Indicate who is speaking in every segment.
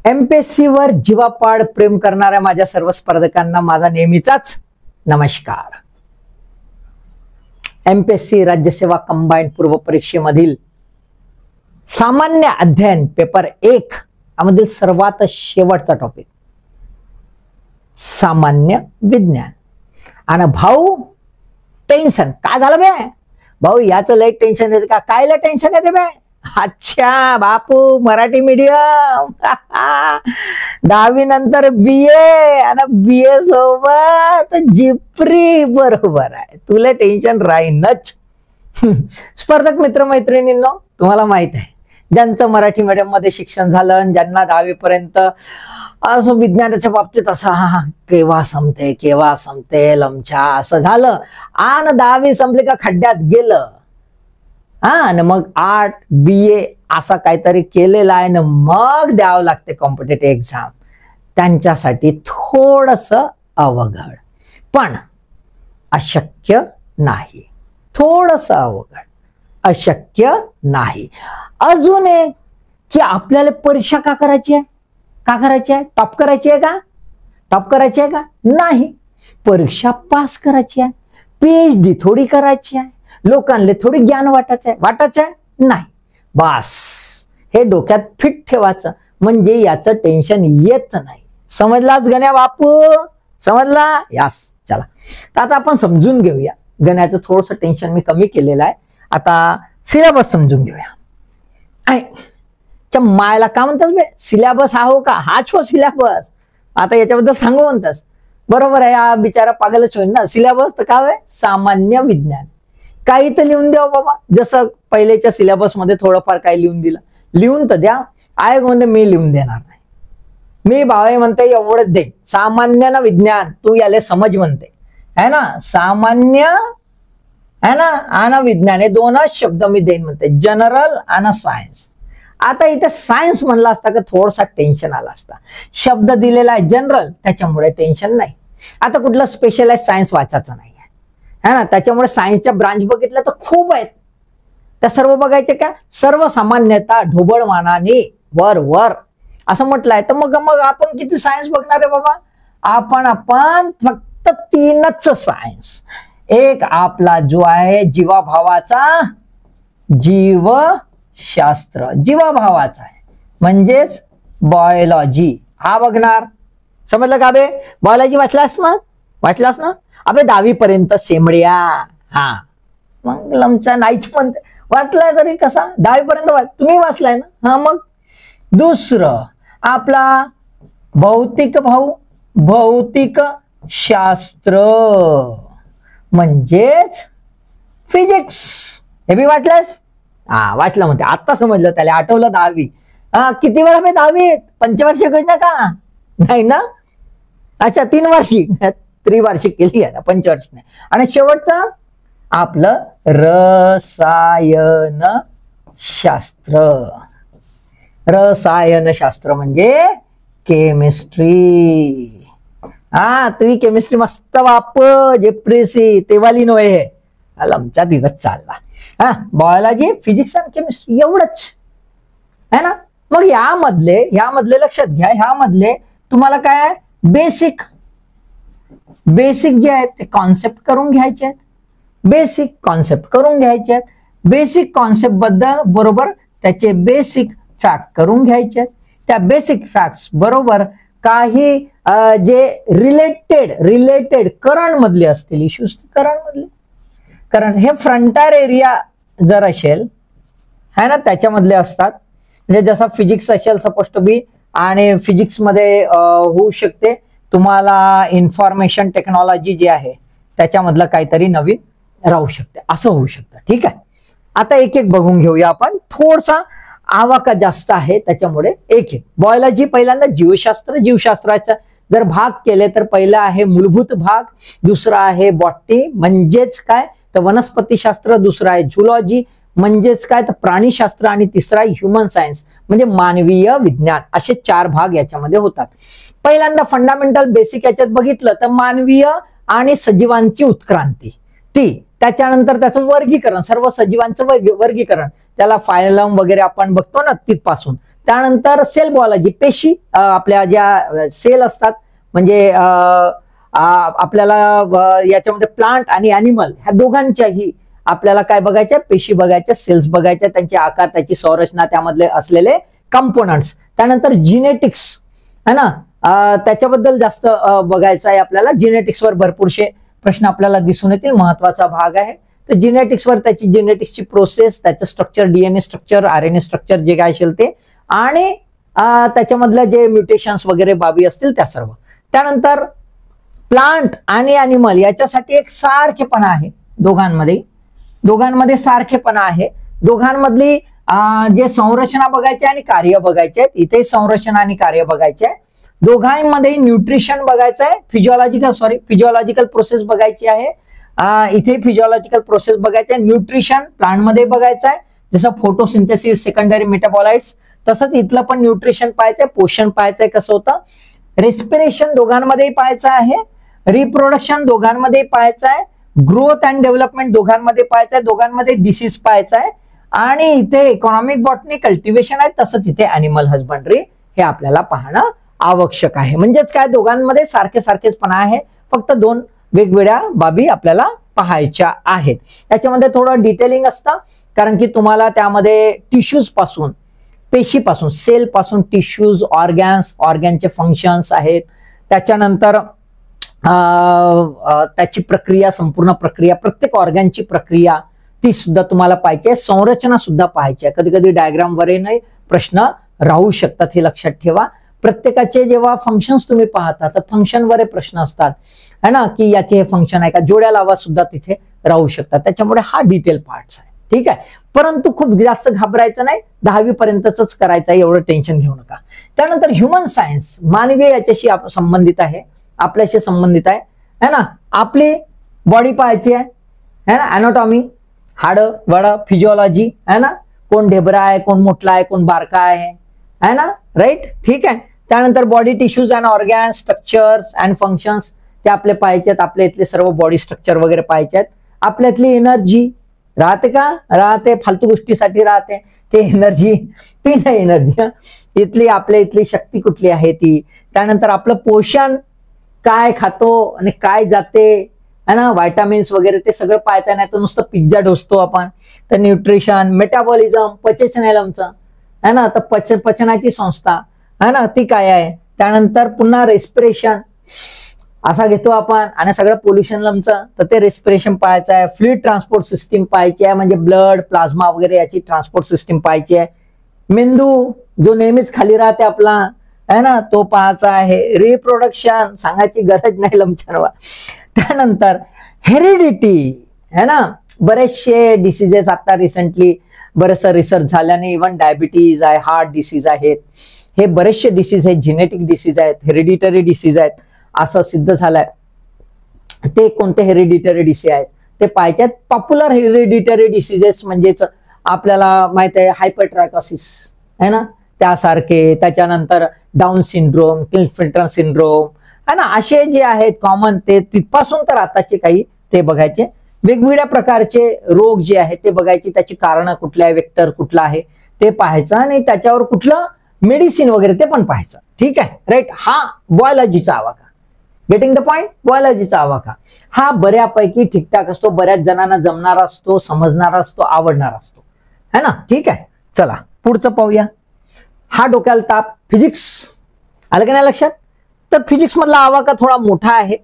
Speaker 1: MPSC वर जीवापाड प्रेम करणाऱ्या माझ्या सर्व स्पर्धकांना माझा नेहमीचाच नमस्कार. एमपीएससी राज्यसेवा कंबाईंड पूर्व परीक्षेमधील सामान्य अध्ययन पेपर 1 यामधील सर्वात शेवटचा टॉपिक सामान्य विज्ञान. आणि भाऊ टेन्शन काय झालं बे? भाऊ याचं लय टेन्शन येते का? कायला टेन्शन येते बे? अच्छा बापू मराठी मीडियम 10वी नंतर बीए आणि बीए सोबत जिप्री बरोबर आहे. तुला टेन्शन राहीनच. स्पर्धक मित्र मैत्रिणींनो, तुम्हाला माहित आहे ज्यांचं मराठी मीडियम मध्ये शिक्षण झालं, ज्यांना 10वी पर्यंत असं विज्ञानाच्या बाबतीत असं केव्हा संपते लमछा असं झालं आणि 10वी संपली का खड्ड्यात गेलं. आणि मग 8 BA असा काहीतरी केलेला आहे ना, मग द्यावं लागते कॉम्पिटेटिव्ह एक्झाम. त्यांच्यासाठी थोडस अवघड पण अशक्य नाही. थोडस अवघड अशक्य नाही. अजून एक की आपल्याला परीक्षा का करायची आहे? टॉप करायची आहे का? टॉप करायची आहे का? नाही. परीक्षा पास करायची आहे. PhD थोडी करायची आहे. लोकांना थोडी ज्ञान वाटायचं आहे नाही. बस हे डोक्यात फिट ठेवायचं, म्हणजे याचं टेन्शन येत नाही. समजलाच गण्या बापू? समजला? यास चला. तर आता आपण समजून घेऊया. गण्याचं थोडस टेन्शन मी कमी केलेलं आहे. आता सिलेबस समजून घेऊया. मायला का म्हणतास बे? सिलेबस हा हो का? हाच हो सिलेबस. आता याच्याबद्दल सांगू म्हणतास? बरोबर आहे. हा बिचारा पागलच होईल ना. सिलेबस तर काय आहे? सामान्य विज्ञान. काही तर लिहून द्या बाबा. जसं पहिलेच्या सिलेबस मध्ये थोडंफार काही लिहून दिलं, लिहून तर द्या. आयोग म्हणते मी लिहून देणार नाही. मी भावे म्हणते एवढंच दे. सामान्य ना विज्ञान तू याले समज म्हणते है ना. सामान्य है ना आणि विज्ञान हे दोनच शब्द मी देईन म्हणते, जनरल आणि सायन्स. आता इथे सायन्स म्हणला असता का थोडासा टेन्शन आला असता. शब्द दिलेला आहे जनरल, त्याच्यामुळे टेन्शन नाही. आता कुठलं स्पेशलाइज सायन्स वाचायचं नाही है ना. त्याच्यामुळे सायन्सच्या ब्रांच बघितल्या तर खूप आहेत. त्या सर्व बघायचे का? सर्वसामान्यता ढोबळमानाने वर असं म्हटलं आहे. तर मग आपण किती सायन्स बघणार आहे बाबा? आपण फक्त 3च सायन्स. एक आपला जो आहे जीवाभावाचा जीवशास्त्र, जीवाभावाचा आहे म्हणजेच बायोलॉजी, हा बघणार. समजलं का बे? बायोलॉजी वाचलास ना? अबे 10वी पर्यंत सेमड्या. हा मग लमचा नाहीच म्हणते. वाचलाय तरी कसा? 10वी पर्यंत तुम्ही वाचलाय ना. हा मग दुसरं आपला भौतिक शास्त्र म्हणजेच फिजिक्स. हे बी वाचलंस? वाचलं म्हणते. आता समजलं, त्याला आठवलं 10वी. किती वेळा बे 10वी? पंचवार्षिक योजना का? नाही ना. अच्छा 3 वार्षिक, त्रिवार्षिक केली आहे ना, पंचवार्षिक नाही. आणि शेवटचं आपलं रसायनशास्त्र म्हणजे केमिस्ट्री. तुही केमिस्ट्री मस्त बाप जेप्रेसी तेवाली नव्हे. लमचा तिथंच चालला. बायोलॉजी, फिजिक्स आणि केमिस्ट्री एवढंच है ना. मग ह्यामधले लक्षात घ्या, ह्यामधले तुम्हाला काय बेसिक जे आहेत ते कॉन्सेप्ट करून घ्यायचे आहेत. बेसिक कॉन्सेप्ट बद्दल बरोबर त्याचे बेसिक फॅक्ट करून घ्यायचे आहेत. त्या बेसिक फॅक्ट्स बरोबर काही जे रिलेटेड करंट मधले असतील इश्यूज, करंट हे फ्रंटायर एरिया जर असेल है ना, त्याच्यामधले असतात. म्हणजे जसा फिजिक्स असेल सपोज टू बी, आणि फिजिक्स मध्ये होऊ शकते तुम्हाला इन्फॉर्मेशन टेक्नॉलॉजी जे आहे त्याच्यामधलं काहीतरी नवीन राहू शकते, असं होऊ शकतं. ठीक आहे. आता एक बघून घेऊया आपण. थोडसा आवाका जास्त आहे त्याच्यामुळे एक. बायोलॉजी पहिल्यांदा जीवशास्त्राचा जर भाग केले तर पहिला आहे मूलभूत भाग, दुसरा आहे बॉटनी म्हणजेच काय तर वनस्पतीशास्त्र, दुसरा आहे झुलॉजी म्हणजेच काय तर प्राणीशास्त्र, आणि तिसरा ह्युमन सायन्स म्हणजे मानवीय विज्ञान. असे 4 भाग याच्यामध्ये होतात. पहिल्यांदा फंडामेंटल बेसिक याच्यात बघितलं तर मानवीय आणि सजीवांची उत्क्रांती, त्याच्यानंतर त्याचं वर्गीकरण, सर्व सजीवांचं वर्गीकरण, त्याला फायलम वगैरे आपण बघतो ना तिथपासून. त्यानंतर सेल बायोलॉजी, पेशी, आपल्या ज्या सेल असतात म्हणजे आपल्याला याच्यामध्ये प्लांट आणि ॲनिमल ह्या दोघांच्याही आपल्याला काय बघायच्या, पेशी बघायच्या, सेल्स बघायच्या, त्यांचे आकार, त्याची संरचना, त्यामधले असलेले कंपोनंट्स. त्यानंतर जिनेटिक्स है ना, त्याच्याबद्दल जास्त बघायचं आहे आपल्याला. जिनेटिक्सवर भरपूरशे प्रश्न आपल्याला दिसून येतील, महत्वाचा भाग आहे. तर जिनेटिक्सवर त्याची जिनेटिक्सची प्रोसेस, त्याचं structure, DNA structure, RNA structure जे काय असेल ते, आणि त्याच्यामधल्या जे म्युटेशन्स वगैरे बाबी असतील त्या सर्व. त्यानंतर प्लांट आणि ॲनिमल याच्यासाठी एक सारखेपणा आहे दोघांमध्ये सारखेपणा आहे. दोघांमधली जे संरचना बघायची आणि कार्य बघायचे आहेत. इथे संरचना आणि कार्य बघायचे आहे. दोघांमध्ये न्यूट्रिशन बघायचं आहे, फिजिओलॉजिकल प्रोसेस बघायची आहे. इथे फिजिओलॉजिकल प्रोसेस बघायची आहे. न्यूट्रिशन प्लांटमध्ये बघायचं आहे, जसं फोटोसिंथेसिस, सेकंडरी मेटाबॉलाइट्स, तसंच इथलं पण न्यूट्रिशन पाहायचंय, पोषण पाहायचंय कसं होतं. रेस्पिरेशन दोघांमध्येही पाहायचं आहे. रिप्रोडक्शन दोघांमध्ये पाहायचं आहे. ग्रोथ अँड डेव्हलपमेंट दोघांमध्ये पाहायचं आहे. दोघांमध्ये डिसीज पाहायचा आहे. आणि इथे इकॉनॉमिक बॉटनी, कल्टिवेशन आहे, तसंच इथे अॅनिमल हजबंड्री हे आपल्याला पाहणं आवश्यक आहे. म्हणजेच काय, दोघांमध्ये सारखेपणा आहे, फक्त दोन वेगवेगळ्या बाबी आपल्याला पाहायच्या आहेत. त्याच्यामध्ये थोडं डिटेलिंग असतं, कारण की तुम्हाला त्यामध्ये टिश्यूज पासून, पेशीपासून, सेल पासून टिश्यूज, ऑर्गॅनचे फंक्शन्स आहेत. त्याच्यानंतर त्याची प्रक्रिया, संपूर्ण प्रक्रिया, प्रत्येक ऑर्गॅनची प्रक्रिया ती सुद्धा तुम्हाला पाहिजे. संरचना सुद्धा पाहायची आहे. कधी कधी डायग्राम वरही प्रश्न राहू शकतात, हे लक्षात ठेवा. प्रत्येकाचे जेव्हा फंक्शन्स तुम्ही पाहता तर फंक्शन वर प्रश्न असतात है ना, की याचे हे फंक्शन आहे का, जोड्या लावा सुद्धा तिथे राहू शकतात. त्याच्यामुळे हा डिटेल पार्ट्स आहे, ठीक आहे. परंतु खूप जास्त घाबरायचं नाही, 10वी पर्यंतच करायचं आहे, एवढं टेन्शन घेऊ नका. त्यानंतर ह्युमन सायन्स, मानवीय याच्याशी संबंधित आहे, आपल्याशी संबंधित आहे है ना. आपली बॉडी पाहायची आहे ना, अॅनाटॉमी, हाडं वडं, फिजिओलॉजी है ना, कोण ढेबरा आहे, कोण मोठला आहे, कोण बारका आहे ना, राईट, ठीक आहे. त्यानंतर body tissues and organ, structures and functions ते आपले पाहायचे आहेत. आपल्या इथले सर्व बॉडी स्ट्रक्चर वगैरे पाहायचे आहेत. आपल्यातली एनर्जी राहते का, राहते, फालतू गोष्टीसाठी राहते ते एनर्जी, ती नाही एनर्जी. इथली आपल्या इथली शक्ती कुठली आहे ती. त्यानंतर आपलं पोषण, काय खातो आणि काय जाते है ना, व्हायटामिन्स वगैरे ते सगळं पाहायचं. नाही तर नुसतं पिझ्झा ढोसतो आपण. तर न्यूट्रिशन, मेटाबॉलिझम, पचनशैलमचं है ना, तर पचनाची संस्था है ना, ती काय आहे. त्यानंतर पुन्हा रेस्पिरेशन असा घेतो आपण, आणि सगळं पोल्युशन लमचं, तर ते रेस्पिरेशन पाहायचं आहे. फ्लुइड ट्रान्सपोर्ट सिस्टीम पाहायची आहे, म्हणजे ब्लड, प्लाझ्मा वगैरे याची ट्रान्सपोर्ट सिस्टीम पाहायची आहे. मेंदू जो नेहमीच खाली राहते आपला है ना, तो पाहायचा आहे. रिप्रोडक्शन सांगायची गरज नाही लमछानवा. त्यानंतर हेरिडिटी है ना, बरेचसे डिसीजेस आता रिसेंटली बरेचसा रिसर्च झाल्याने इव्हन डायबिटीज आहे, हार्ट डिसीज आहेत, हे बरेचसे डिसीज आहेत, जेनेटिक डिसीज आहेत, हेरिडिटरी डिसीज आहेत असं सिद्ध झालंय. ते कोणते हेरिडिटरी डिसीज आहेत ते पाहायचे आहेत. पॉप्युलर हेरिडिटरी डिसीजेस म्हणजेच आपल्याला माहित आहे हायपरट्रायकोसिस है ना, त्यासारखे. त्याच्यानंतर डाऊन सिंड्रोम, क्लिनफिल्टर सिंड्रोम है ना, असे जे आहेत कॉमन, ते तिथपासून तर आताचे काही ते बघायचे. वेगवेगळ्या प्रकारचे रोग जे आहेत ते बघायचे, त्याची कारणं कुठले आहे, वेक्टर कुठला आहे ते पाहायचं, आणि त्याच्यावर कुठलं मेडिसिन वगैरे ते पण पाहायचं, ठीक आहे, राईट. हा बायोलॉजीचा आवाका, गेटिंग द पॉइंट. बायोलॉजीचा आवाका हा बऱ्यापैकी ठीकठाक असतो, बऱ्याच जणांना जमणारा असतो, समजणारा असतो, आवडणारा असतो है ना, ठीक आहे. चला पुढचं पाहूया. हा डोक्याला ताप, फिजिक्स आलं का नाही लक्षात. तर फिजिक्स मधला आवाका थोडा मोठा आहे.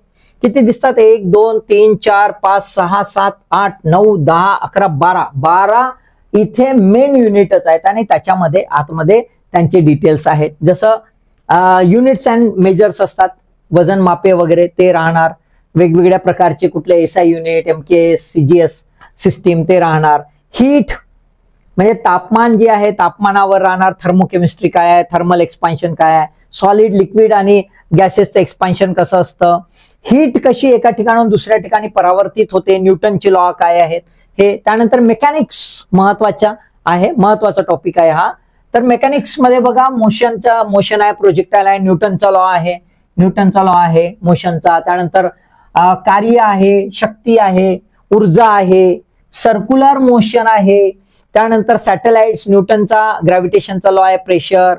Speaker 1: किती दिसतात, 1 2 3 4 5 6 7 8 9 10 11 12 इथे मेन युनिटच आहेत, आणि त्याच्यामध्ये आतमध्ये त्यांचे डिटेल्स आहेत. जसं युनिट्स अँड मेजर्स असतात, वजन मापे वगैरे ते राहणार. वेगवेगळ्या प्रकारचे कुठले SI unit, MKS, CGS system ते राहणार. हीट म्हणजे तापमान जे आहे तापमानावर राहणार. थर्मोकेमिस्ट्री काय आहे, थर्मल एक्सपान्शन काय आहे, सॉलिड, लिक्विड आणि गॅसेसचं एक्सपान्शन कसं असतं, हीट कशी एका ठिकाणाहून दुसऱ्या ठिकाणी परावर्तित होते, न्यूटनचे लॉ काय आहेत हे. त्यानंतर मेकॅनिक्स महत्वाचा आहे, महत्वाचा टॉपिक आहे हा. तर मेकॅनिक्स मध्ये बघा, मोशन आहे, प्रोजेक्टाईल आहे, न्यूटनचा लॉ आहे मोशनचा. त्यानंतर कार्य आहे, शक्ती आहे, ऊर्जा आहे, सर्क्युलर मोशन आहे, त्यानंतर सॅटेलाइट्स, न्यूटनचा ग्रॅव्हिटेशनचा लॉ आहे, प्रेशर,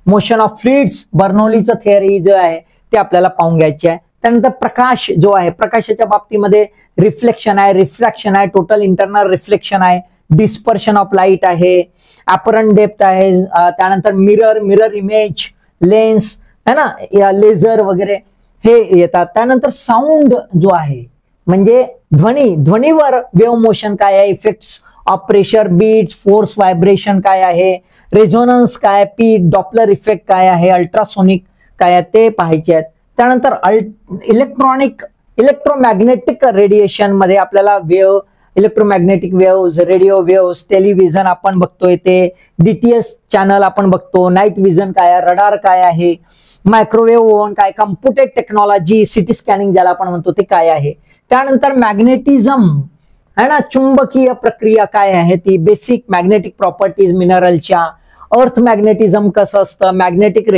Speaker 1: मोशन ऑफ फ्लुइड्स, बर्नौलीचं थिअरी जो आहे ते आपल्याला पाहून घ्यायचे आहे. त्यानंतर प्रकाश जो आहे, प्रकाशाच्या बाबतीमध्ये रिफ्लेक्शन आहे, रिफ्रॅक्शन आहे, टोटल इंटरनल रिफ्लेक्शन आहे, डिस्पर्शन ऑफ लाईट आहे, अपरंट डेप्थ आहे, त्यानंतर मिरर इमेज, लेन्स है ना, लेझर वगैरे हे येतात. त्यानंतर साऊंड जो आहे म्हणजे ध्वनीवर वेव्ह मोशन काय आहे, effects of pressure, beats, force, vibration काय आहे, रेझोनन्स काय, पीक, डॉपलर इफेक्ट काय आहे, अल्ट्रासोनिक काय आहे ते पाहायचे आहेत. त्यानंतर इलेक्ट्रोमॅग्नेटिक रेडिएशन मध्ये आपल्याला wave, electromagnetic waves, radio waves, television आपण बघतोय ते, डीटीएस चॅनल आपण बघतो, नाईट विजन काय आहे, रडार काय आहे, मायक्रोवेव्ह ओव्हन काय, कम्प्युटेड टेक्नॉलॉजी, सिटी स्कॅनिंग ज्याला आपण म्हणतो ते काय आहे. त्यानंतर मॅग्नेटिझम है ना, चुंबकीय प्रक्रिया काय आहे ती, बेसिक मॅग्नेटिक प्रॉपर्टीज मिनरलच्या, अर्थ मॅग्नेटिझम कसं असतं, मॅग्नेटिक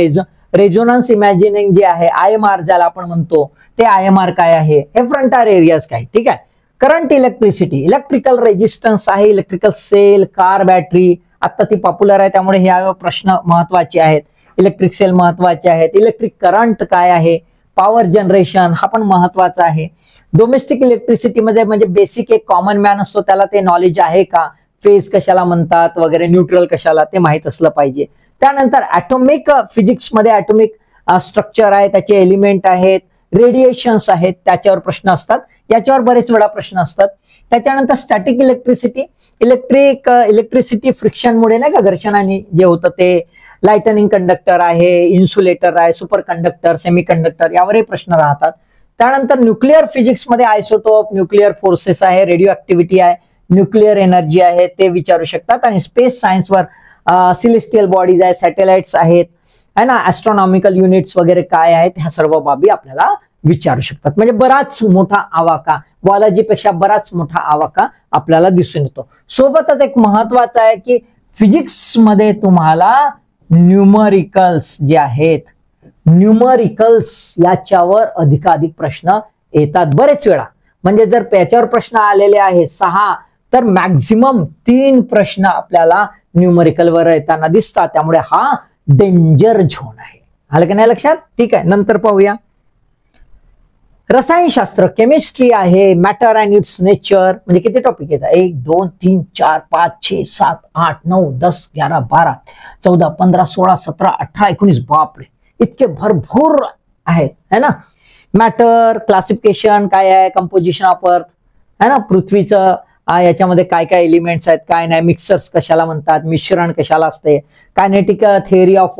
Speaker 1: रेझोनन्स इमॅजिनिंग जे आहे, IMR ज्याला आपण म्हणतो ते IMR काय आहे, हे फ्रंटायर एरियाज काय. ठीक आहे. करंट इलेक्ट्रिसिटी, इलेक्ट्रिकल रेजिस्टन्स आहे, इलेक्ट्रिकल सेल, कार बॅटरी आता ती पॉप्युलर आहे त्यामुळे हे प्रश्न महत्वाचे आहेत. इलेक्ट्रिक सेल महत्वाचे आहेत. इलेक्ट्रिक करंट काय आहे, पॉवर जनरेशन हा पण महत्वाचा आहे. डोमेस्टिक इलेक्ट्रिसिटी मध्ये म्हणजे बेसिक एक कॉमन मॅन असतो त्याला ते नॉलेज आहे का, फेज कशाला म्हणतात वगैरे, न्यूट्रल कशाला ते माहित असलं पाहिजे. त्यानंतर ऍटॉमिक फिजिक्स मध्ये ऍटॉमिक स्ट्रक्चर आहे, त्याचे एलिमेंट आहेत, रेडिएशन्स आहेत, त्याच्यावर प्रश्न असतात, याच्यावर बरेच वेळा प्रश्न असतात. त्याच्यानंतर स्टॅटिक इलेक्ट्रिसिटी, इलेक्ट्रिसिटी फ्रिक्शनमुळे नाही का घर्षणाने जे होतं ते, लाइटनिंग कंडक्टर आहे, इन्सुलेटर आहे, सुपर कंडक्टर, सेमी कंडक्टर यावरही प्रश्न राहतात. त्यानंतर न्यूक्लिअर फिजिक्स मध्ये आयसोटोप, न्यूक्लिअर फोर्सेस आहे, रेडिओ ऍक्टिव्हिटी आहे, न्यूक्लिअर एनर्जी आहे ते विचारू शकतात. आणि स्पेस सायन्सवर सिलेस्टियल बॉडीज आहे, सॅटेलाइट्स आहेत है ना, ऍस्ट्रॉनॉमिकल युनिट्स वगैरे काय आहेत ह्या सर्व बाबी आपल्याला विचारू शकतात. म्हणजे बराच मोठा आवाका, बायोलॉजीपेक्षा बराच मोठा आवाका आपल्याला दिसून येतो. सोबतच एक महत्वाचं आहे की फिजिक्स मध्ये तुम्हाला न्यूमरिकल्स जे आहेत, न्यूमरिकल्स याच्यावर अधिकाधिक प्रश्न येतात बरेच वेळा. म्हणजे जर याच्यावर प्रश्न आलेले आहेत 6 तर मॅक्झिमम 3 प्रश्न आपल्याला न्यूमरिकल वर येताना दिसतात. त्यामुळे हा डेंजर झोन आहे. आलं की नाही लक्षात? ठीक आहे. नंतर पाहूया रसायनशास्त्र, केमिस्ट्री आहे, मॅटर अँड इट्स नेचर. म्हणजे किती टॉपिक येतात, 1 2 3 4 5 6 7 8 9 10 11 12 14 15 16 17 18 19 बापरे इतके भरपूर आहेत है ना. मॅटर, क्लासिफिकेशन काय आहे, कंपोजिशन ऑफ अर्थ है ना, पृथ्वीचं याच्यामध्ये काय काय एलिमेंट्स आहेत काय नाही, मिक्सर्स कशाला म्हणतात, मिश्रण कशाला असते, कायनेटिक थिअरी ऑफ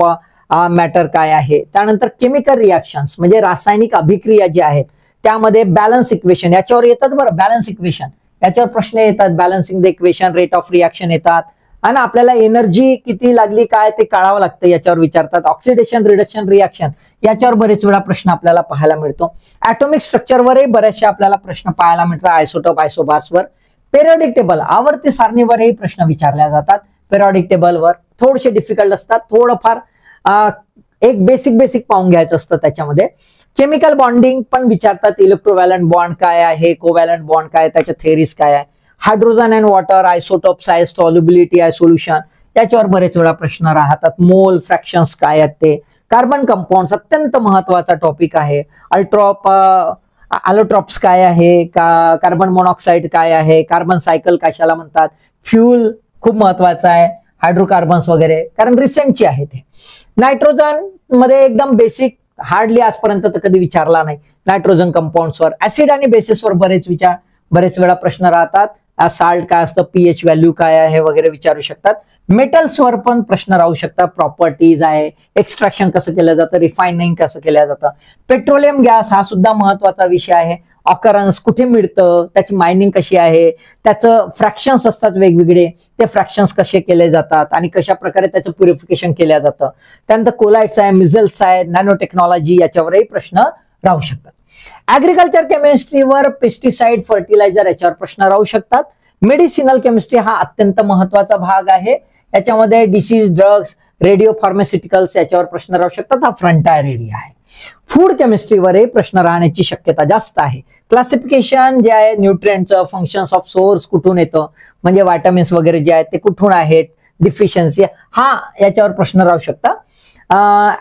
Speaker 1: मॅटर काय आहे. त्यानंतर केमिकल रिॲक्शन्स म्हणजे रासायनिक अभिक्रिया जी आहेत त्यामध्ये बॅलन्स इक्वेशन याच्यावर येतात बरं, बॅलन्स इक्वेशन याच्यावर प्रश्न येतात, balancing the equation, rate of reaction येतात आणि आपल्याला एनर्जी किती लागली काय ते कळावं लागतं याच्यावर विचारतात. ऑक्सिडेशन रिडक्शन रिॲक्शन याच्यावर बरेच वेळा प्रश्न आपल्याला पाहायला मिळतो. ऍटॉमिक स्ट्रक्चरवरही बरेचसे आपल्याला प्रश्न पाहायला मिळतात, आयसोटोप, आयसोबार्सवर. पेरियोडिक टेबल, आवर्ती सारणीवरही प्रश्न विचारले जातात. पेरियोडिक टेबलवर थोडेसे डिफिकल्ट असतात, थोडंफार एक बेसिक पाहून घ्यायचं असतं त्याच्यामध्ये. केमिकल बॉन्डिंग पण विचारतात, इलेक्ट्रोव्हॅलंट बॉन्ड काय आहे, कोव्हॅलंट बॉन्ड काय, त्याच्या थेरीज काय आहे. Hydrogen and water, isotope size, solubility आहे, सोल्युशन याच्यावर बरेच वेळा प्रश्न राहतात. मोल, फ्रॅक्शन्स काय आहेत ते. कार्बन कंपाऊंड अत्यंत महत्वाचा टॉपिक आहे. अलोट्रॉप्स काय आहे, कार्बन मोनॉक्साईड काय आहे, कार्बन सायकल कशाला म्हणतात, फ्यूल खूप महत्वाचा आहे, हायड्रोकार्बन्स वगैरे कारण रिसेंटची आहे ते. नायट्रोजन मध्ये एकदम बेसिक, हार्डली आजपर्यंत तर कधी विचारला नाही. नायट्रोजन कंपाऊंड्सवर, ऍसिड आणि बेसिसवर बरेच वेळा प्रश्न राहतात. साल्ट काय असतं, पीएच व्हॅल्यू काय आहे वगैरे विचारू शकतात. मेटल्सवर पण प्रश्न राहू शकतात, प्रॉपर्टीज आहे, एक्स्ट्रॅक्शन कसं केलं जातं, रिफायनिंग कसं केलं जातं. पेट्रोलियम गॅस हा सुद्धा महत्वाचा विषय आहे. ऑकरन्स कुठे मिळतं, त्याची मायनिंग कशी आहे, त्याचं फ्रॅक्शन्स असतात वेगवेगळे, ते फ्रॅक्शन्स कसे केले जातात आणि कशा प्रकारे त्याचं प्युरिफिकेशन केलं जातं. त्यानंतर कोलाइट्स आहे, मिझल्स आहे, नॅनो टेक्नॉलॉजी याच्यावरही प्रश्न राहू शकतात. ऍग्रिकल्चर केमिस्ट्रीवर पेस्टिसाइड, फर्टिलायझर याच्यावर प्रश्न राहू शकतात. मेडिसिनल केमिस्ट्री हा अत्यंत महत्वाचा भाग आहे. याच्यामध्ये डिसीज, ड्रग्स, रेडिओ फार्मास्युटिकल्स याच्यावर प्रश्न राहू शकतात. हा फ्रंटायर एरिया आहे. फूड केमिस्ट्रीवरही प्रश्न राहण्याची शक्यता जास्त आहे. क्लासिफिकेशन जे आहे न्यूट्रिएंटचं, फंक्शन्स ऑफ सोर्स कुठून येतं, म्हणजे व्हिटॅमिन्स वगैरे जे आहेत ते कुठून आहेत, डिफिशियन्सी हा याच्यावर प्रश्न राहू शकतात.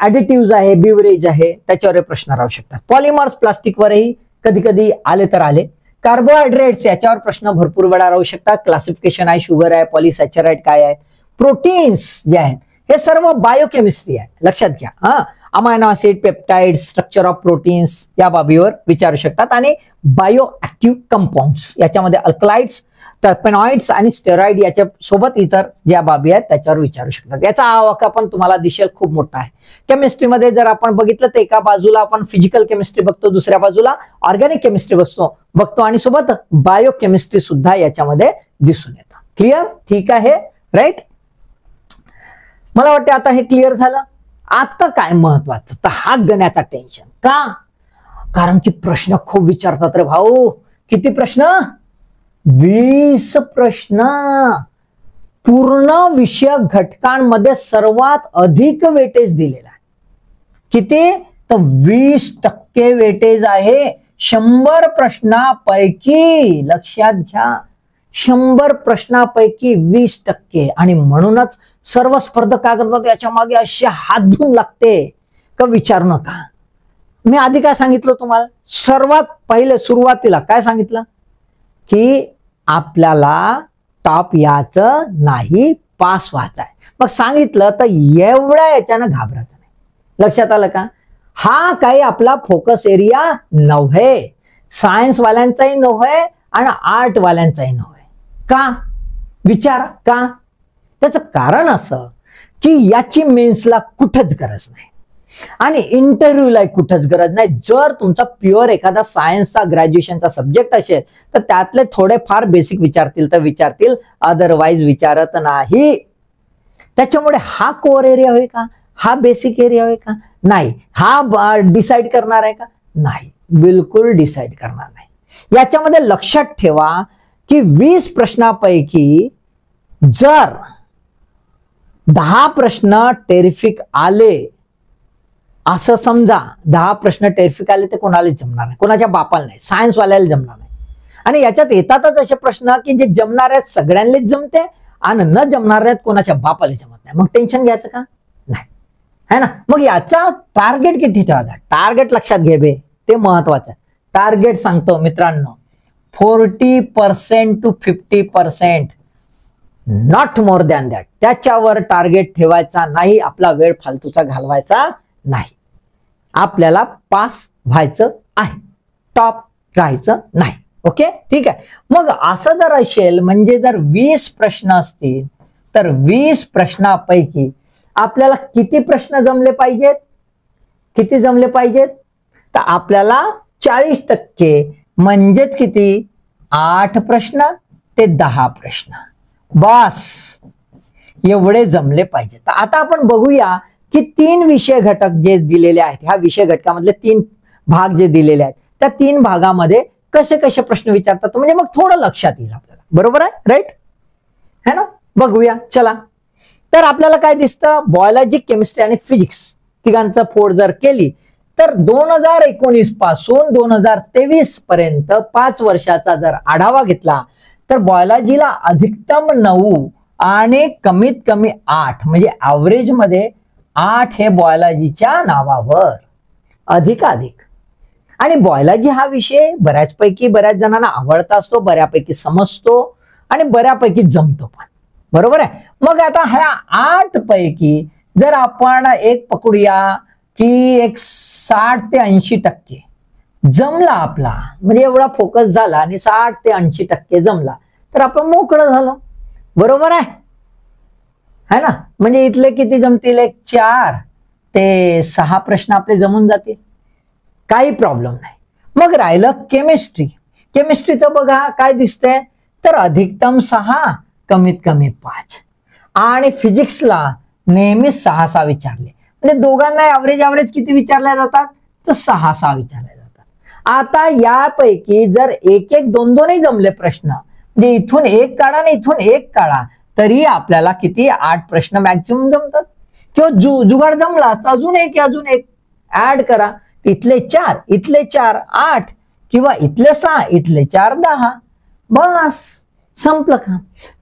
Speaker 1: ऍडिटिव्ह आहे, बिवरेज आहे, त्याच्यावर प्रश्न राहू शकतात. पॉलिमर्स प्लास्टिकवरही कधी कधी आले तर आले. कार्बोहायड्रेट्स याच्यावर प्रश्न भरपूर वेळा राहू शकतात. क्लासिफिकेशन आहे, शुगर आहे, पॉलिसॅचराइड काय आहे. प्रोटीन्स जे आहेत हे सर्व बायोकेमिस्ट्री आहे, लक्षात घ्या. Amino acid, peptide, structure of proteins या बाबीवर विचारू शकतात. आणि बायो ऍक्टिव्ह कंपाऊंड्स याच्यामध्ये अल्कलाइड्स, टर्पेनॉइड्स आणि स्टेरॉइड याच्या सोबत इतर ज्या बाबी आहेत त्याच्यावर विचारू शकतात. याचा आवाका पण तुम्हाला दिसेल खूप मोठा आहे. केमिस्ट्रीमध्ये जर आपण बघितलं तर एका बाजूला आपण फिजिकल केमिस्ट्री बघतो, दुसऱ्या बाजूला ऑर्गॅनिक केमिस्ट्री बघतो आणि सोबत बायो केमिस्ट्री सुद्धा याच्यामध्ये दिसून येतं. क्लिअर? ठीक आहे, राईट. मला वाटतं आता हे क्लिअर झालं. आता काय महत्वाचं तर हा गण्याचा टेन्शन का, कारण की प्रश्न खूप विचारतात रे भाऊ. किती प्रश्न? 20 प्रश्न. पूर्ण विषयक घटकांमध्ये सर्वात अधिक वेटेज दिलेला आहे. किती? तर 20% वेटेज आहे 100 प्रश्नापैकी. लक्षात घ्या, 100 प्रश्नापैकी 20%. आणि म्हणूनच सर्व स्पर्धक काय करतात, याच्या मागे असे हात धुवून लागते का विचारू नका. मी आधी काय सांगितलं तुम्हाला, सर्वात पहिले सुरुवातीला काय सांगितलं की आपल्याला टॉप याचं नाही, पास व्हायचं आहे. मग सांगितलं तर एवढ्या याच्यानं घाबरायचं नाही. लक्षात आलं का? हा काही आपला फोकस एरिया नव्हे, सायन्स वाल्यांचाही नव्हे आणि आर्ट वाल्यांचाही नव्हे. का विचारा का? त्याचं कारण असं की याची मेन्सला कुठंच गरज नाही आणि इंटरव्ह्यूला कुठंच गरज नाही. जर तुमचा प्युअर एखादा सायन्सचा ग्रॅज्युएशनचा सब्जेक्ट असेल तर त्यातले थोडे फार बेसिक विचारतील तर विचारतील, अदरवाईज विचारत नाही. त्याच्यामुळे हा कोर एरिया होय का, हा बेसिक एरिया होय का? नाही. हा डिसाइड करणार आहे का? नाही, बिलकुल डिसाइड करणार नाही. याच्यामध्ये लक्षात ठेवा की 20 प्रश्नापैकी जर 10 प्रश्न टेरिफिक आले, असं समजा 10 प्रश्न टेरिफिक आले तर कोणालाच जमणार नाही, कोणाच्या बापाला नाही, सायन्सवाल्याला जमणार नाही. आणि याच्यात येतातच असे प्रश्न की जे जमणार आहेत सगळ्यांनाच जमते आणि न जमणार आहेत कोणाच्या बापाला जमत नाही. मग टेन्शन घ्यायचं का? नाही, है ना. मग याचा टार्गेट किती ठेवायचा? टार्गेट लक्षात घे बे, ते महत्वाचं आहे. टार्गेट सांगतो मित्रांनो, 40% to 50%, not more than that. त्याच्यावर टार्गेट ठेवायचा नाही. आपला वेळ फालतूचा घालवायचा नाही. आपल्याला पास व्हायचं आहे, टॉप राहायचं नाही. ओके, ठीक आहे. मग असं जर असेल म्हणजे जर 20 प्रश्न असतील तर 20 प्रश्नापैकी आपल्याला किती प्रश्न जमले पाहिजेत? किती जमले पाहिजेत? तर आपल्याला 40% म्हणजेच किती? 8 प्रश्न ते 10 प्रश्न, बस एवढे जमले पाहिजेत. तर आता आपण बघूया की 3 विषय घटक जे दिलेले आहेत, ह्या विषय घटकामधले 3 भाग जे दिलेले आहेत त्या 3 भागामध्ये कसे कसे प्रश्न विचारतात, म्हणजे मग थोडं लक्षात येईल आपल्याला. बरोबर आहे, राईट है ना. बघूया चला. तर आपल्याला काय दिसतं, बायोलॉजी, केमिस्ट्री आणि फिजिक्स तिघांचं फोड जर केली तर 2019 पासून 2023 पर्यंत 5 वर्षाचा जर आढावा घेतला तर बायोलॉजीला अधिकतम 9 आणि कमीत कमी 8, म्हणजे ऍव्हरेज मध्ये 8 हे बायोलॉजीच्या नावावर अधिकाधिक. आणि बायोलॉजी हा विषय बऱ्याच जणांना आवडता असतो, बऱ्यापैकी समजतो आणि बऱ्यापैकी जमतो पण. बरोबर आहे. मग आता ह्या 8 पैकी जर आपण एक पकडूया की एक 60 ते 80% जमला आपला, म्हणजे एवढा फोकस झाला आणि 60 ते 80% जमला तर आपण मोकळं झालं. बरोबर आहे, है ना. म्हणजे इथले किती जमतील? एक 4 ते 6 प्रश्न आपले जमून जातील, काही प्रॉब्लेम नाही. मग राहिलं केमिस्ट्री. केमिस्ट्रीचं बघा काय दिसतंय, तर अधिकतम 6 कमीत कमी 5. आणि फिजिक्सला नेहमी 6 विचारले, म्हणजे दोघांना ऍव्हरेज किती विचारल्या जातात, तर 6 विचारल्या जातात. आता यापैकी जर 1 2 2 जमले प्रश्न, म्हणजे इथून 1 काढा आणि इथून 1 काढा तरी आपल्याला किती? 8 प्रश्न मॅक्सिमम जमतात. किंवा जुगाड जमला तर अजून एक ऍड करा इथले 4, इथले 4 8, किंवा इथले 6, इथले 4 10. बस संपलं का.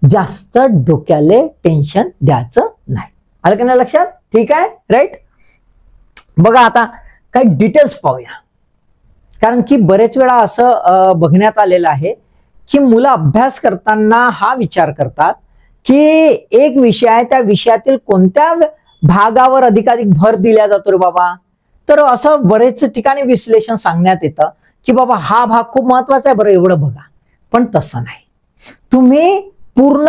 Speaker 1: जास्त डोक्याले टेन्शन द्यायचं नाही. आलं का नाही लक्षात. ठीक आहे. राईट. बघा आता काही डिटेल्स पाहूया. कारण की बरेच वेळा असं बघण्यात आलेलं आहे की मुलं अभ्यास करताना हा विचार करतात की एक विषय आहे, त्या विषयातील कोणत्या भागावर अधिकाधिक भर दिला जातो रे बाबा. तर असं बरेच ठिकाणी विश्लेषण सांगण्यात येतं की बाबा हा भाग खूप महत्वाचा आहे, बरं एवढं बघा. पण तसं नाही. तुम्ही पूर्ण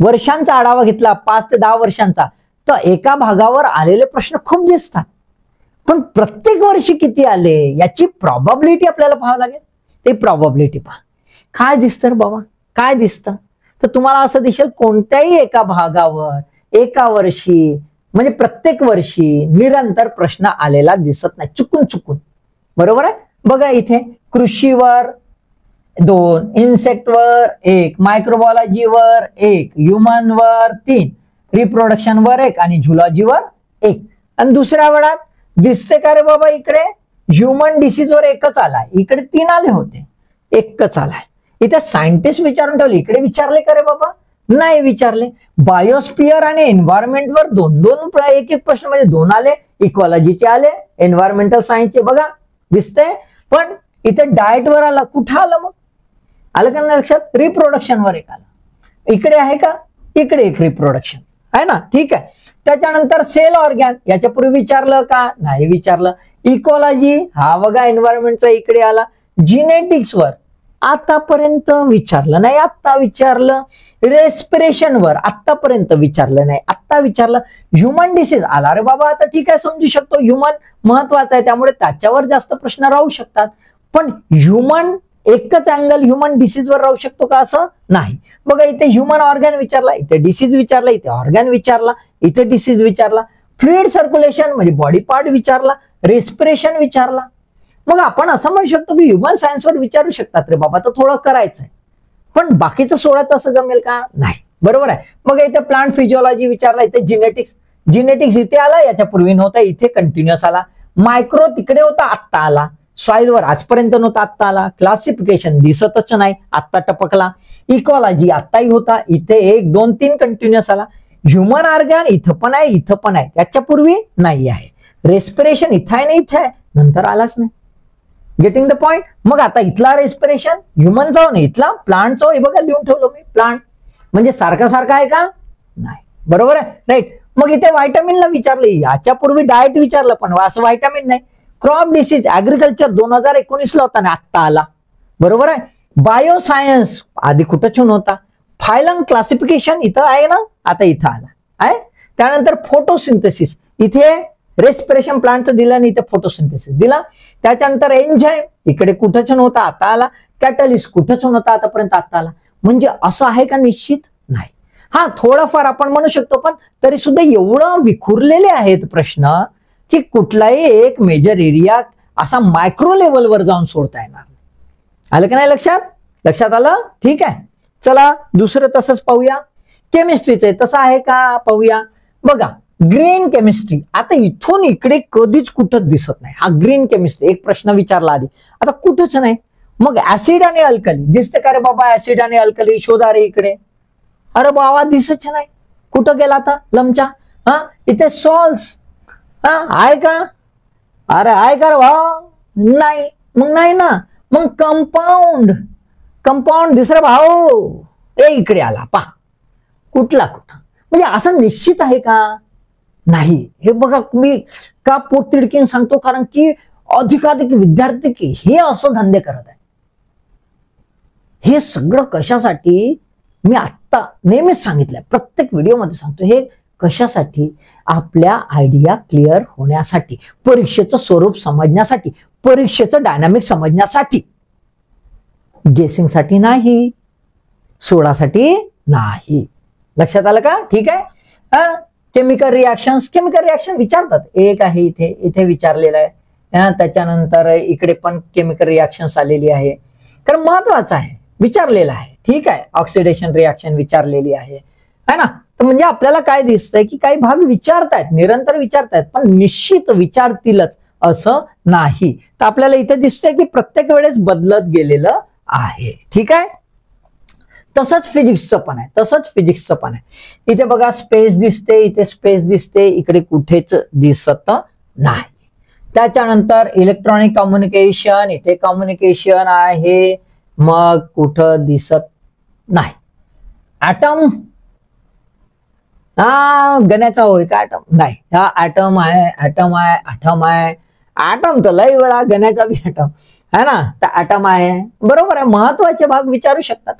Speaker 1: वर्षांचा आढावा घेतला, 5 ते 10 वर्षांचा, तर एका भागावर आलेले प्रश्न खूप दिसतात. पण प्रत्येक वर्षी किती आले याची प्रॉबॅबिलिटी आपल्याला पाहावं लागेल. ते प्रॉबॅबिलिटी पहा. काय दिसतं रे बाबा, काय दिसतं. तर तुम्हाला असं दिसेल कोणत्याही एका भागावर एका वर्षी म्हणजे प्रत्येक वर्षी निरंतर प्रश्न आलेला दिसत नाही, चुकून चुकून. बरोबर आहे. बघा इथे कृषीवर 2, इन्सेक्टवर 1, मायक्रोबायोलॉजीवर 1, ह्युमनवर 3, रिप्रोडक्शनवर 1 आणि झुलॉजीवर 1. आणि दुसऱ्या वेळात दिसते का रे बाबा इकडे ह्युमन डिसीजवर 1च आलाय, इकडे 3 आले होते, 1च आलाय. इथे सायंटिस्ट विचारून ठेवले, इकडे विचारले का रे बाबा, नाही विचारले. बायोस्फिअर आणि एन्व्हायरमेंटवर 2-2 एक प्रश्न म्हणजे 2 आले, इकॉलॉजीचे आले, एन्व्हायरमेंटल सायन्सचे बघा दिसते. पण इथे डाएटवर आला, कुठं आलं मग, आलं का लक्षात. रिप्रोडक्शनवर 1 आला, इकडे आहे का, इकडे 1 रिप्रोडक्शन आहे ना. ठीक आहे. त्याच्यानंतर सेल ऑर्गॅन याच्यापूर्वी विचारलं का, नाही विचारलं. इकॉलॉजी हा बघा एन्व्हायरमेंटचा इकडे आला. जिनेटिक्सवर आतापर्यंत विचारलं नाही, आत्ता विचारलं. रेस्पिरेशनवर आतापर्यंत विचारलं नाही, आत्ता विचारलं. ह्युमन डिसीज आला रे बाबा, आता ठीक आहे समजू शकतो ह्युमन महत्वाचा आहे त्यामुळे त्याच्यावर जास्त प्रश्न राहू शकतात. पण ह्युमन एकच अँगल ह्युमन डिसीजवर राहू शकतो का, असं नाही. बघा इथे ह्युमन ऑर्गॅन विचारला, इथे डिसीज विचारला, इथे ऑर्गॅन विचारला, इथे डिसीज विचारला. फ्लुइड सर्क्युलेशन म्हणजे बॉडी पार्ट विचारला, रेस्पिरेशन विचारला. मग आपण असं म्हणू शकतो की ह्युमन सायन्सवर विचारू शकतात रे बाबा, तर थोडं करायचंय. पण बाकीचं 16 तास जमेल का, नाही. बरोबर आहे. मग इथे प्लांट फिजिओलॉजी विचारला, इथे जिनेटिक्स इथे आला, याच्यापूर्वी नव्हता, इथे कंटिन्युअस आला. मायक्रो तिकडे होता, आत्ता आला. सॉइलवर आजपर्यंत नव्हता, आत्ता आला. क्लासिफिकेशन दिसतच नाही, आत्ता टपकला. इकॉलॉजी आत्ताही होता, इथे 1 2 3 कंटिन्युअस आला. ह्युमन ऑर्गॅन इथं पण आहे, इथं पण आहे, त्याच्यापूर्वी नाही आहे. रेस्पिरेशन इथं आहे ना, इथे आहे, नंतर आलाच नाही. Getting the point. मग आता इथला रेस्पिरेशन ह्युमनचा हो, इथला प्लांटचा, हे बघा लिहून ठेवलं मी, प्लांट म्हणजे सारखा सारखा आहे का, नाही. बरोबर आहे. राईट. मग इथे व्हायटामिनला विचारलं, याच्या पूर्वी डाएट विचारलं, पण असं व्हायटामिन नाही. क्रॉप डिसीज ऍग्रिकल्चर 2019 होता ना, आत्ता आला. बरोबर आहे. बायोसायन्स आधी कुठं होता. फायलम क्लासिफिकेशन इथं आहे ना, आता इथं आला आहे. त्यानंतर फोटोसिंथेसिस इथे रेस्पिरेशन प्लांटचं दिलं आणि इथे फोटोसिंथेसिस दिला. त्याच्यानंतर एन्झाईम इकडे कुठंच नव्हता, आता आला. कॅटलिस्ट कुठंच नव्हता आतापर्यंत, आता आला. म्हणजे असं आहे का, निश्चित नाही. हा थोडंफार आपण म्हणू शकतो, पण तरी सुद्धा एवढं विखुरलेले आहेत प्रश्न की कुठलाही एक मेजर एरिया असा मायक्रो लेवलवर जाऊन सोडता येणार. आलं की नाही लक्षात, लक्षात आलं. ठीक आहे. चला दुसरं तसंच पाहूया. केमिस्ट्रीचं तसं आहे का पाहूया. बघा ग्रीन केमिस्ट्री, आता इथून इकडे कधीच कुठंच दिसत नाही. हा ग्रीन केमिस्ट्री एक प्रश्न विचारला आधी, आता कुठंच नाही. मग ऍसिड आणि अल्कली दिसते का रे बाबा, ऍसिड आणि अल्कली शोधा रे इकडे. अरे बाबा दिसच नाही, कुठं गेला आता लमचा. हा इथे सॉल्स आहे का, अरे आहे का रे भाऊ, नाही. मग नाही ना. मग कंपाऊंड दिसरे भाऊ, इकडे आला पा, कुठला कुठं. म्हणजे असं निश्चित आहे का, नाही. हे बघा मी का पोटतिडकीन सांगतो, कारण की अधिकाधिक विद्यार्थी हे असं धंदे करत आहे. हे सगळं कशासाठी, मी आत्ता नेहमीच सांगितलंय, प्रत्येक व्हिडिओमध्ये सांगतो, हे कशासाठी, आपल्या आयडिया क्लिअर होण्यासाठी, परीक्षेचं स्वरूप समजण्यासाठी, परीक्षेचं डायनामिक समजण्यासाठी, गेसिंगसाठी नाही, सोडासाठी नाही. लक्षात आलं का. ठीक आहे. केमिकल रिॲक्शन विचारतात, एक आहे इथे विचारलेलं आहे. त्याच्यानंतर इकडे पण केमिकल रिॲक्शन्स आलेली आहे, कारण महत्वाचं आहे, विचारलेलं आहे. ठीक आहे. ऑक्सिडेशन रिॲक्शन विचारलेली आहे ना. तर म्हणजे आपल्याला काय दिसतंय की काही भाग विचारतायत, निरंतर विचारतायत, पण निश्चित विचारतीलच. असं नाही. तर आपल्याला इथे दिसतंय की प्रत्येक वेळेस बदलत गेलेलं आहे. ठीक आहे. तसंच फिजिक्सचं पण आहे. इथे बघा स्पेस दिसते, इथे स्पेस दिसते, इकडे कुठेच दिसत नाही. त्याच्यानंतर इलेक्ट्रॉनिक कम्युनिकेशन, इथे कम्युनिकेशन आहे, मग कुठं दिसत नाही. ॲटम, गण्याचा होय का ॲटम? नाही, हा ॲटम आहे, ॲटम आहे, ॲटम आहे. ॲटम तर लय वेळा, गण्याचा बी ॲटम है ना. तर ॲटम आहे, बरोबर आहे. महत्वाचे भाग विचारू शकतात.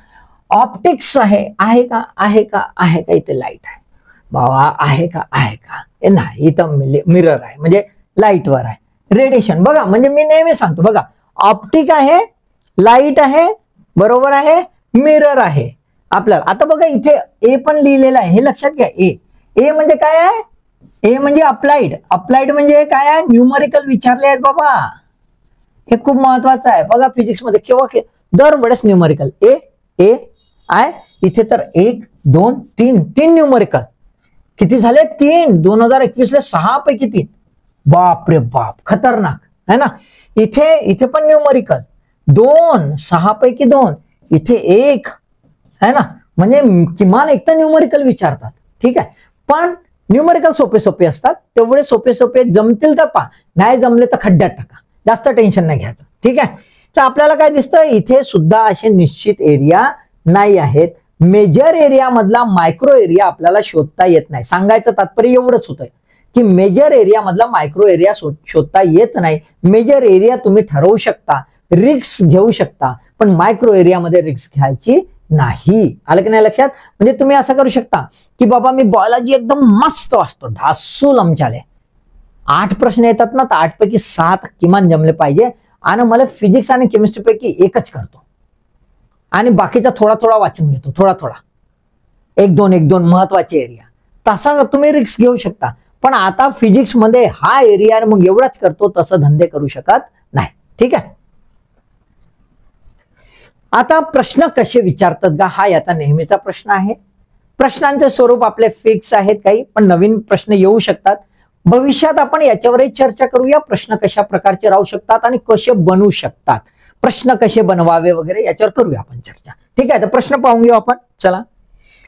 Speaker 1: ऑप्टिक्स आहे का? आहे का? आहे का? इथे लाईट आहे बाबा, आहे का? आहे का? नाही, इथं मिरर आहे म्हणजे लाईटवर आहे. रेडिएशन बघा, म्हणजे मी नेहमी सांगतो बघा, ऑप्टिक आहे, लाईट आहे, बरोबर आहे, मिरर आहे आपल्याला. आता बघा इथे ए पण लिहिलेलं आहे, हे लक्षात घ्या. ए म्हणजे काय आहे? ए म्हणजे अप्लाइड. अप्लाइड म्हणजे काय आहे? न्यूमरिकल विचारले आहेत बाबा, हे खूप महत्वाचं आहे. बघा फिजिक्स मध्ये केव्हा दरवेळेस न्यूमरिकल. ए आहे इथे, तर 1 2 3 न्यूमरिकल. किती झाले? 3. 2021 ला 6 पैकी 3. बाप रे बाप, खतरनाक है ना. इथे पण न्यूमरिकल 2, 6 पैकी 2. इथे 1 है ना, म्हणजे किमान एक तर न्यूमरिकल विचारतात. ठीक आहे, पण न्यूमरिकल सोपे असतात. तेवढे सोपे जमतील तर पहा, नाही जमले तर खड्ड्यात टाका, जास्त टेन्शन नाही घ्यायचं. ठीक आहे. तर आपल्याला काय दिसतं, इथे सुद्धा असे निश्चित एरिया नाही आहेत. मेजर एरिया मधला मायक्रो एरिया आपल्याला शोधता येत नाही. सांगायचं तात्पर्य एवढंच होतंय की मेजर एरिया मधला मायक्रो एरिया शोधता येत नाही. मेजर एरिया तुम्ही ठरवू शकता, रिस्क घेऊ शकता, पण मायक्रो एरियामध्ये रिस्क घ्यायची नाही. आलं की नाही लक्षात? म्हणजे तुम्ही असं करू शकता की बाबा मी बायोलॉजी एकदम मस्त वाचतो, ढासूल आमच्याले 8 प्रश्न येतात ना, तर 8 पैकी 7 किमान जमले पाहिजे, आणि मला फिजिक्स आणि केमिस्ट्री पैकी एकच करतो, आणि बाकीचा थोडा वाचून घेतो, थोडा 1-2 महत्वाचे एरिया. तसा तुम्ही रिस्क घेऊ शकता. पण आता फिजिक्स मध्ये हा एरिया मग एवढाच करतो, तसं धंदे करू शकत नाही. ठीक आहे. आता प्रश्न कसे विचारतात का, हा याचा नेहमीचा प्रश्न आहे. प्रश्नांचे स्वरूप आपले फिक्स आहेत काही, पण नवीन प्रश्न येऊ शकतात. भविष्यात आपण याच्यावरही चर्चा करूया. प्रश्न कशा प्रकारचे राहू शकतात आणि कसे बनवू शकतात, प्रश्न कसे बनवावे वगैरे याच्यावर करूया आपण चर्चा. ठीक आहे. तर प्रश्न पाहून घेऊ आपण. चला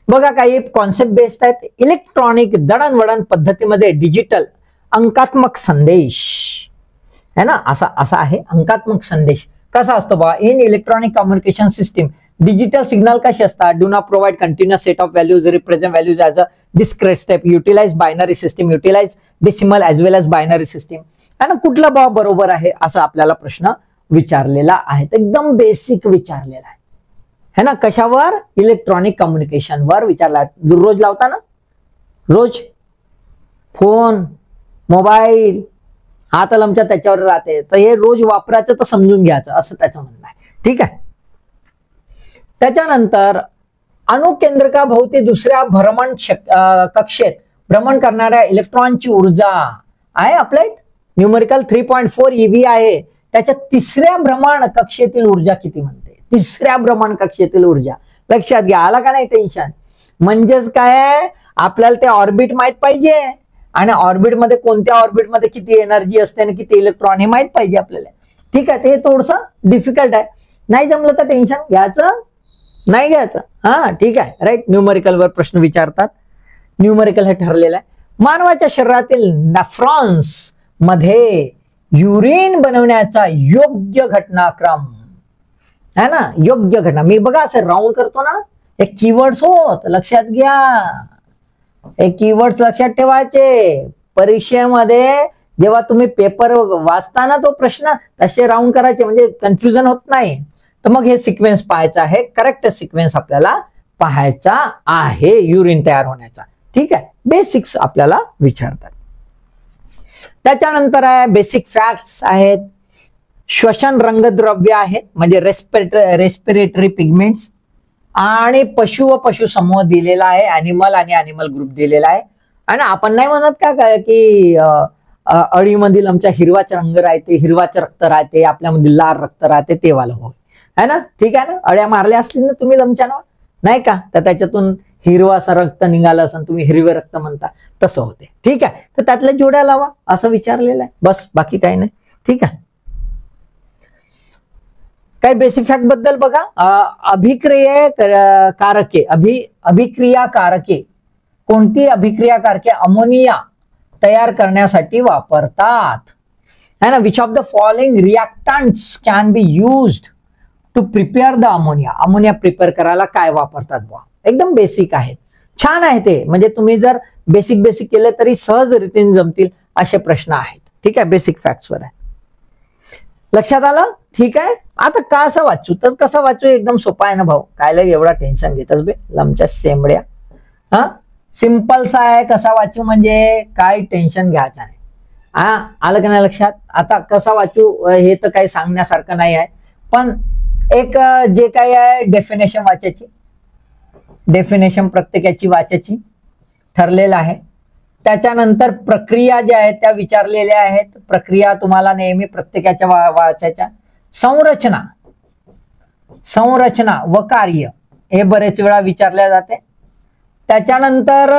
Speaker 1: बघा, काही कॉन्सेप्ट बेस्ड आहेत. इलेक्ट्रॉनिक दळणवळण पद्धतीमध्ये डिजिटल अंकात्मक संदेश है ना, असा आहे. अंकात्मक संदेश कसा असतो बा? In electronic communication system digital signal कसे असतात? Do not provide continuous set of values, represent values as a discrete step, utilize binary system, utilize decimal as well as binary system है ना. कुठला बा बरोबर आहे असा आपल्याला प्रश्न विचारलेला आहे. एकदम बेसिक विचारलेला आहे है ना. कशावर? इलेक्ट्रॉनिक कम्युनिकेशन वर विचारला. रोज लावता ना, रोज फोन, मोबाईल, हात आमच्या त्याच्यावर राहते, तर हे रोज वापरायचं तर समजून घ्यायचं, असं त्याचं म्हणणं आहे. ठीक आहे. त्याच्यानंतर अणुकेंद्रका भोवती दुसऱ्या भ्रमण कक्षेत भ्रमण करणाऱ्या इलेक्ट्रॉनची ऊर्जा आहे अप्लाइड. न्यूमरिकल 3.4 EV आहे. त्याच्या तिसऱ्या भ्रमण कक्षेतील ऊर्जा किती म्हणते? तिसऱ्या भ्रमण कक्षेतील ऊर्जा लक्षात घ्या. आला का नाही टेन्शन? म्हणजेच काय, आपल्याला ते ऑर्बिट माहित पाहिजे, आणि ऑर्बिट मध्ये कोणत्या ऑर्बिट मध्ये किती एनर्जी असते आणि किती इलेक्ट्रॉन हे माहित पाहिजे आपल्याला. ठीक आहे. ते थोडंसं डिफिकल्ट आहे. नाही जमलं तर टेन्शन घ्यायचं नाही घ्यायचं. हा ठीक आहे. राईट. न्यूमरिकल वर प्रश्न विचारतात. न्यूमरिकल हे ठरलेलं आहे. मानवाच्या शरीरातील नेफ्रॉन्स मध्ये युरिन बनवण्याचा योग्य घटनाक्रम है ना, योग्य घटना. मी बघा असं राऊंड करतो ना, हे कीवर्ड्स होत, लक्षात घ्या. हे कीवर्ड्स लक्षात ठेवायचे. परीक्षेमध्ये जेव्हा तुम्ही पेपर वाचताना तो प्रश्न तसे राऊंड करायचे, म्हणजे कन्फ्युजन होत नाही. तर मग हे सिक्वेन्स पाहायचा आहे, करेक्ट सिक्वेन्स आपल्याला पाहायचा आहे युरिन तयार होण्याचा. ठीक आहे. बेसिक्स आपल्याला विचारतात. त्याच्यानंतर आहे बेसिक फॅक्ट्स आहेत. श्वसन रंगद्रव्य आहेत, म्हणजे रेस्पिरेटरी पिगमेंट्स, आणि पशु व पशु समूह दिलेला आहे, अॅनिमल आणि अॅनिमल ग्रुप दिलेला आहे. आणि आपण नाही म्हणत का की अळीमधील आमच्या हिरवाच रंग राहते, हिरवाच रक्त राहते, आपल्यामध्ये लाल रक्त राहते, ते वाला होय है ना. ठीक आहे ना. अळ्या मारल्या असतील ना तुम्ही लमच्यानं, नाही का, तर त्याच्यातून हिरवा असं रक्त निघालं असं तुम्ही हिरवे रक्त म्हणता तसं होते. ठीक आहे, तर त्यातल्या जोड्या लावा असं विचारलेलं आहे, बस बाकी काही नाही. ठीक आहे, काही बेसिक फॅक्ट बद्दल बघा. अभिक्रियाकारके कोणती अभिक्रियाकारके अमोनिया तयार करण्यासाठी वापरतात है ना. Which of the following reactants can be used to prepare the ammonia. Ammonia prepare करायला काय वापरतात बुवा. एकदम बेसिक आहेत, छान आहे ते. म्हणजे तुम्ही जर बेसिक केले तरी सहज रीतीने जमतील असे प्रश्न आहेत. ठीक आहे, बेसिक फॅक्ट्सवर आहे. लक्षात आलं. ठीक आहे, आता का असं वाचू, तर कसं वाचू एकदम सोपा आहे ना भाऊ. काय लय एवढा टेन्शन घेतच बे लमच्या सेंबड्या. हा सिंपलसा आहे, कसा वाचू म्हणजे काय टेन्शन घ्यायचं नाही. आलं का नाही लक्षात. आता कसा वाचू हे तर काही सांगण्यासारखं नाही आहे, पण एक जे काही आहे डेफिनेशन वाचायची, डेफिनेशन प्रत्येकाची वाचायची ठरलेलं आहे. त्याच्यानंतर प्रक्रिया ज्या आहेत त्या विचारलेल्या आहेत. प्रक्रिया तुम्हाला नेहमी प्रत्येकाच्या वाचायच्या. संरचना व कार्य हे बरेच वेळा विचारल्या जाते. त्याच्यानंतर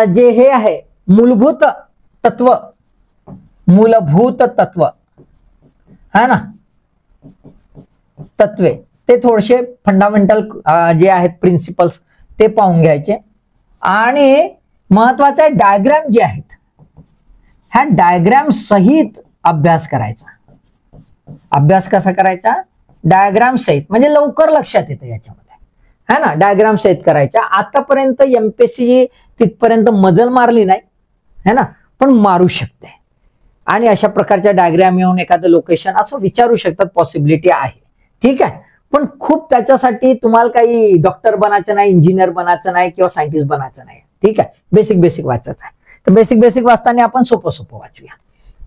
Speaker 1: जे हे आहे मूलभूत तत्व है ना, तत्वे ते थोडेसे फंडामेंटल जे आहेत प्रिन्सिपल्स ते पाहून घ्यायचे. आणि महत्वाचे डायग्राम जे आहेत ह्या डायग्राम सहित अभ्यास करायचा. अभ्यास कसा करायचा, डायग्राम सहित, म्हणजे लवकर लक्षात येते याच्यामध्ये है ना. डायग्राम सहित करायच्या. आतापर्यंत एमपीएससी तिथपर्यंत मजल मारली नाही है ना, पण मारू शकते. आणि अशा प्रकारच्या डायग्राम येऊन एखादं लोकेशन असं विचारू शकतात, पॉसिबिलिटी आहे. ठीक आहे, पण खूप त्याच्यासाठी तुम्हाला काही डॉक्टर बनायचं नाही, इंजिनियर बनायचं नाही किंवा सायंटिस्ट बनायचं नाही. ठीक आहे, बेसिक वाचायचं आहे. तर बेसिक वाचताना आपण सोपं वाचूया.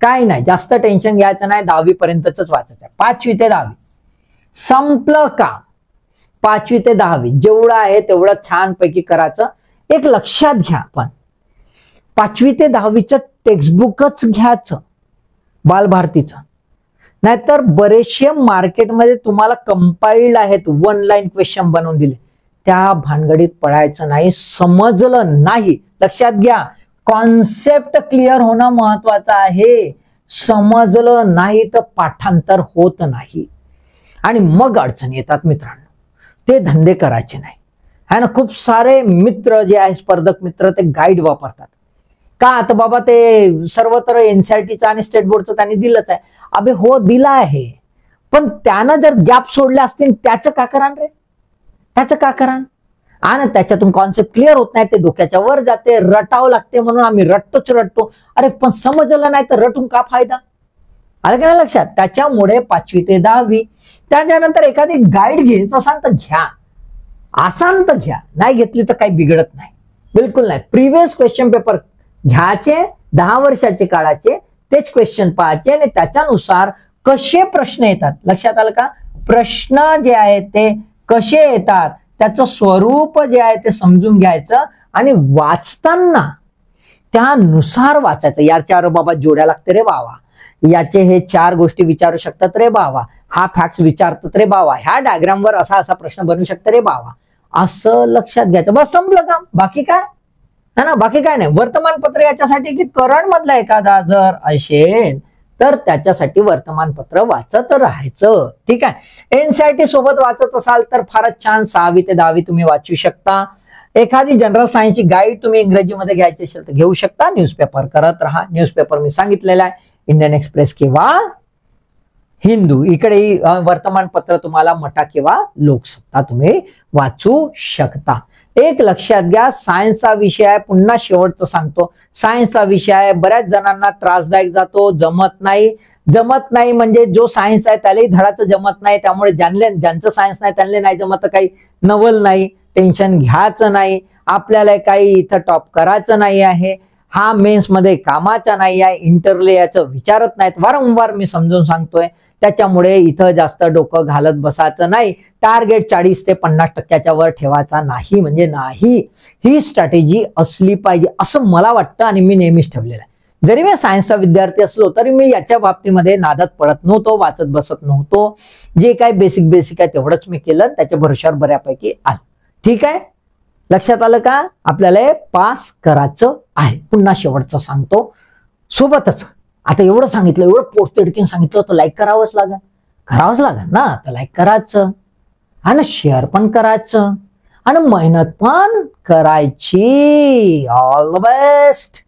Speaker 1: काय नाही, जास्त टेन्शन घ्यायचं नाही. 10वी पर्यंतच वाचायचं आहे. 5वी ते 10वी संपलं का. 5वी ते 10वी जेवढं आहे तेवढं छानपैकी करायचं. एक लक्षात घ्या, पण 5वी ते 10वीचं टेक्स्टबुकच घ्यायचं बालभारतीचं. नाहीतर बरेचसे मार्केटमध्ये तुम्हाला कंपाइल्ड आहेत, 1 लाईन क्वेश्चन बनवून दिले, त्या भानगडीत पडायचं नाही. समजलं नाही, लक्षात घ्या, कॉन्सेप्ट क्लिअर होणं महत्वाचं आहे. समजलं नाही तर पाठांतर होत नाही आणि मग अडचणी येतात मित्रांनो. ते धंदे करायचे नाही है ना. खूप सारे मित्र जे आहे स्पर्धक मित्र ते गाईड वापरतात. का आता बाबा ते सर्वत्र एनसीईआरटीचं आणि स्टेट बोर्डचं त्यांनी दिलंच आहे. अबे हो दिला आहे, पण त्यानं जर गॅप सोडले असतील त्याचं का करा रे, त्याचं का करा. आणि त्याच्यातून कॉन्सेप्ट क्लिअर होत नाही, ते डोक्याच्या वर जाते, रटावं लागते. म्हणून आम्ही रटतो. अरे पण समजलं नाही तर रटून का फायदा. आलं का लक्षात. त्याच्यामुळे 5वी ते 10वी. त्याच्यानंतर एखादी गाईड घ्यायच असाल तर घ्या, आसान तर घ्या, नाही घेतली तर काही बिघडत नाही, बिलकुल नाही. प्रिव्हियस क्वेश्चन पेपर घ्यायचे, 10 वर्षाचे काळाचे तेच क्वेश्चन पाहायचे आणि त्याच्यानुसार कसे प्रश्न येतात. लक्षात आलं का. प्रश्न जे आहेत ते कसे येतात त्याचं स्वरूप जे आहे ते समजून घ्यायचं आणि वाचताना त्यानुसार वाचायचं. याच्या बाबा जोड्या लागते रे बाबा, याचे हे 4 गोष्टी विचारू शकतात रे बाबा, हा फॅक्ट्स विचारतात रे बाबा, ह्या डायग्रामवर असा प्रश्न बनवू शकतो रे बाबा, असं लक्षात घ्यायचं. बस संपलं काम. बाकी काय है ना, बाकी काय नाही. वर्तमानपत्र याच्यासाठी की करंट मधला एखादा जर असेल तर त्याच्यासाठी वर्तमानपत्र वाचत राहायचं. ठीक आहे. एनसीईआरटी सोबत वाचत असाल तर फारच छान. 6वी ते 10वी तुम्ही वाचू शकता. एखादी जनरल सायन्सची गाईड तुम्ही इंग्रजीमध्ये घ्यायची असेल तर घेऊ शकता. न्यूजपेपर करत राहा. न्यूजपेपर मी सांगितलेला आहे, इंडियन एक्सप्रेस किंवा हिंदू. इकडेही वर्तमानपत्र तुम्हाला मटा किंवा लोकसत्ता तुम्ही वाचू शकता. एक लक्षात घ्या, सायन्सचा विषय आहे, पुन्हा शेवटचं सांगतो, सायन्सचा विषय आहे, बऱ्याच जणांना त्रासदायक जातो, जमत नाही म्हणजे जो सायन्स आहे त्यालाही धडाचं जमत नाही. त्यामुळे ज्यांचं सायन्स नाही त्यांना नाही जमत, काही नवल नाही, टेन्शन घ्यायचं नाही. आपल्याला काही इथं टॉप करायचं नाही आहे. हा मेन्स मध्ये कामाचा नाही आहे. इंटरले याचं विचारत नाहीत, वारंवार मी समजून सांगतोय. त्याच्यामुळे इथं जास्त डोकं घालत बसायचं नाही. टार्गेट 40 ते 50% वर ठेवायचा नाही, म्हणजे नाही. ही स्ट्रॅटेजी असली पाहिजे असं मला वाटतं आणि मी नेहमीच ठेवलेलं आहे. जरी मी सायन्सचा विद्यार्थी असलो तरी मी याच्या बाबतीमध्ये नादात पडत नव्हतो, वाचत बसत नव्हतो. जे काय बेसिक आहे तेवढंच मी केलं, त्याच्या भरोश्यावर बऱ्यापैकी आलं. ठीक आहे. लक्षात आलं का? आपल्याला हे पास करायचं आहे. पुन्हा शेवटचं सांगतो सोबतच. आता एवढं सांगितलं, एवढं पोटतिडकीन सांगितलं तर लाईक करावंच लागेल ना. तर लाईक करायचं आणि शेअर पण करायचं आणि मेहनत पण करायची. All the best.